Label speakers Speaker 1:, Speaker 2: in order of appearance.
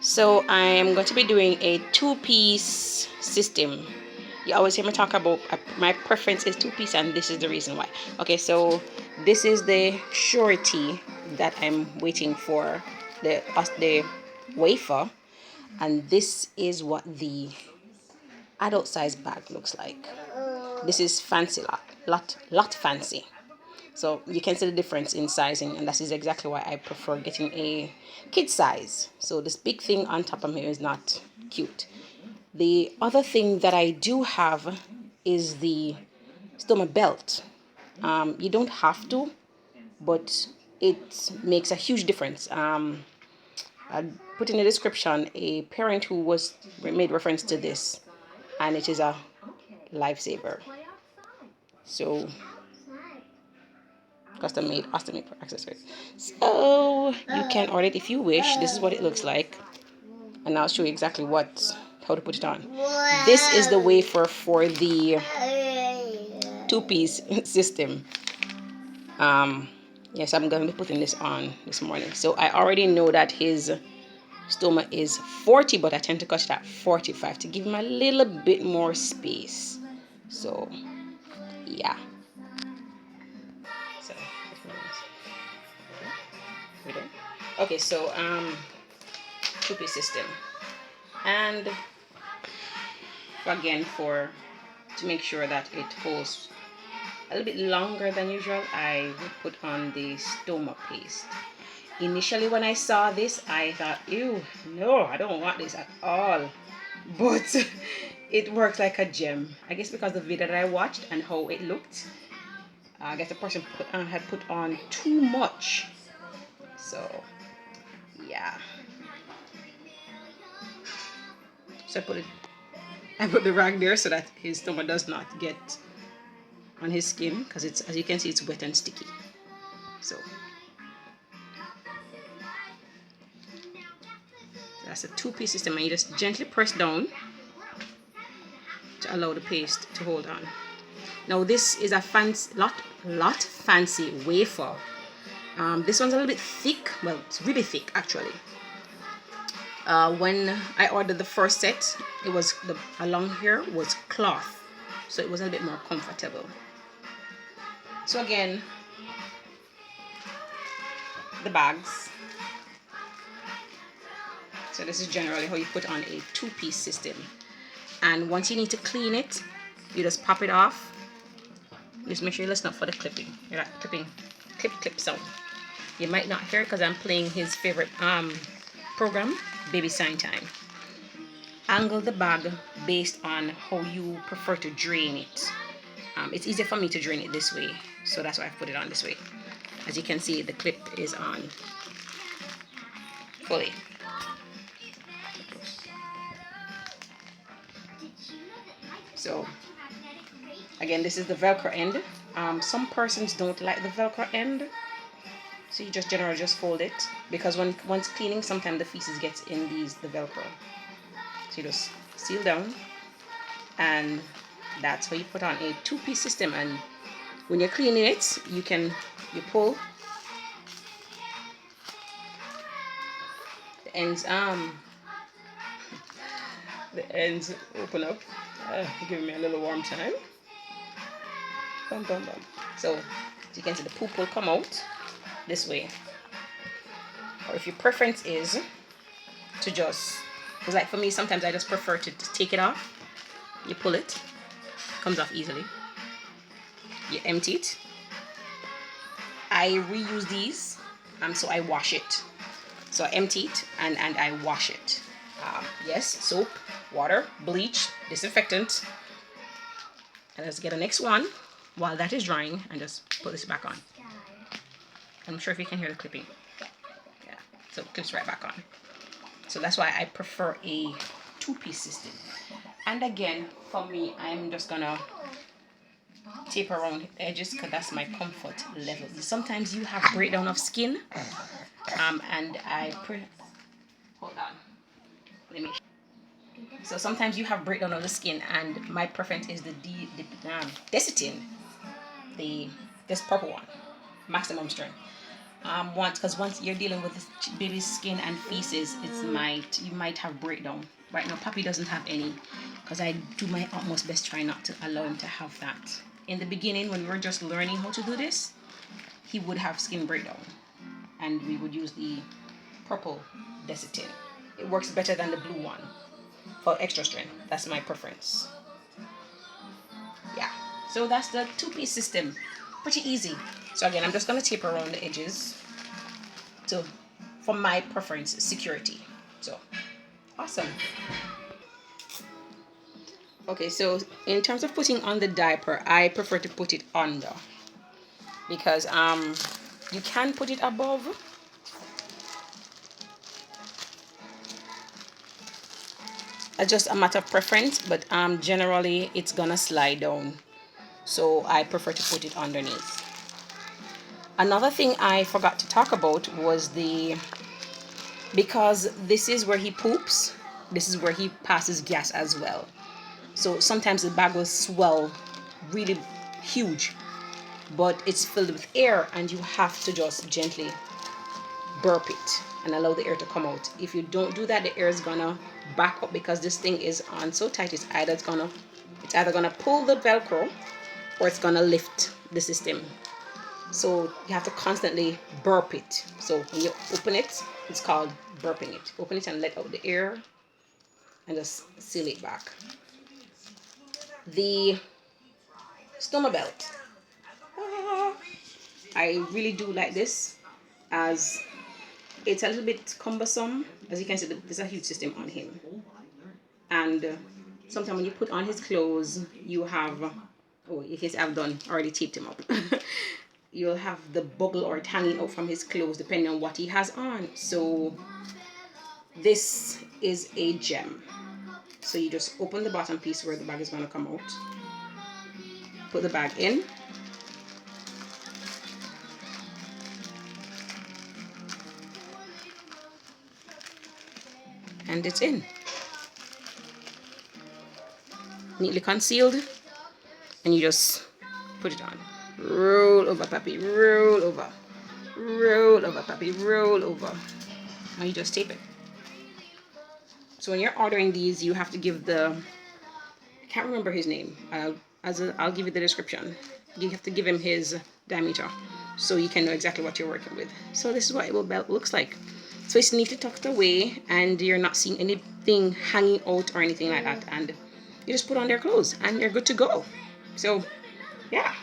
Speaker 1: So I am going to be doing a two-piece system. You always hear me talk about my preference is two-piece, and this is the reason why. Okay, so this is the surety that I'm waiting for, the wafer, and this is what the adult size bag looks like. This is fancy, lot fancy. So you can see the difference in sizing, and that is exactly why I prefer getting a kid size. So this big thing on top of here is not cute. The other thing that I do have is the stomach belt. You don't have to, but it makes a huge difference. I put in the description a parent who was made reference to this, and it is a lifesaver. So custom made for accessories. So you can order it if you wish. This is what it looks like, and I'll show you exactly how to put it on. This is the wafer for the two-piece system. Yes, I'm going to be putting this on this morning. So I already know that his stoma is 40, but I tend to cut it at 45 to give him a little bit more space. So yeah. So we done? Okay, so two-piece system, and again, to make sure that it holds a little bit longer than usual, I would put on the stoma paste. Initially when I saw this, I thought, ew, no, I don't want this at all, but it works like a gem. I guess because the video that I watched and how it looked, I guess the person had put on too much. So yeah, so I put the rag there so that his stomach does not get on his skin, because it's, as you can see, it's wet and sticky. So that's a two-piece system, and you just gently press down to allow the paste to hold on. Now this is a lot fancy wafer. This one's a little bit thick. Well, it's really thick actually. When I ordered the first set, it was along here was cloth, so it was a little bit more comfortable. So again, the bags. So this is generally how you put on a two-piece system. And once you need to clean it, you just pop it off. Just make sure you listen up for the clipping. You're not clip sound. You might not hear it because I'm playing his favorite program, Baby Sign Time. Angle the bag based on how you prefer to drain it. It's easier for me to drain it this way, so that's why I put it on this way. As you can see, the clip is on fully. So again, this is the Velcro end. Some persons don't like the Velcro end, so you just generally just fold it, because once cleaning, sometimes the feces gets in the Velcro. So you just seal down, and that's how you put on a two-piece system. And when you're cleaning it, you pull the ends open up. Give me a little warm time. Bum, bum, bum. So as you can see, the poop will come out this way. Or if your preference is to just, because like for me, sometimes I just prefer to take it off. You pull it, comes off easily. You empty it. I reuse these, so I wash it. So I empty it and I wash it. Yes, soap, water, bleach, disinfectant. And let's get the next one while that is drying, and just put this back on. I'm sure if you can hear the clipping. Yeah, so it clips right back on. So that's why I prefer a two-piece system. And again, for me, I'm just gonna tape around the edges because that's my comfort level. Sometimes you have breakdown of skin, and hold on. Let me. So sometimes you have breakdown of the skin, and my preference is the Desitin, this purple one, maximum strength. Once you're dealing with baby's skin and feces, you might have breakdown. Right now Papi doesn't have any, because I do my utmost best trying not to allow him to have that. In the beginning, when we were just learning how to do this, he would have skin breakdown, and we would use the purple Desitin. It works better than the blue one for extra strength. That's my preference. Yeah, so that's the two-piece system. Pretty easy. So again, I'm just going to tape around the edges to, for my preference, security. So awesome. Okay, so in terms of putting on the diaper, I prefer to put it under, because you can put it above. It's just a matter of preference, but generally it's gonna slide down, so I prefer to put it underneath. Another thing I forgot to talk about was because this is where he poops, this is where he passes gas as well. So sometimes the bag will swell really huge, but it's filled with air, and you have to just gently burp it and allow the air to come out. If you don't do that, the air is gonna back up, because this thing is on so tight. It's either gonna pull the Velcro, or it's gonna lift the system. So you have to constantly burp it. So when you open it, it's called burping it. Open it and let out the air, and just seal it back. The stomach belt. I really do like this, as it's a little bit cumbersome. As you can see, there's a huge system on him, and sometimes when you put on his clothes, you have, oh, in case I've already taped him up, you'll have the buckle or it hanging out from his clothes depending on what he has on. So this is a gem. So you just open the bottom piece where the bag is going to come out, put the bag in, and it's in, neatly concealed, and you just put it on. Roll over, Papi, roll over, roll over, Papi, roll over, and you just tape it. So when you're ordering these, you have to give I can't remember his name, I'll give you the description. You have to give him his diameter, so you can know exactly what you're working with. So this is what a belt looks like. So it's neatly tucked away, and you're not seeing anything hanging out or anything like that, and you just put on their clothes and you're good to go. So yeah.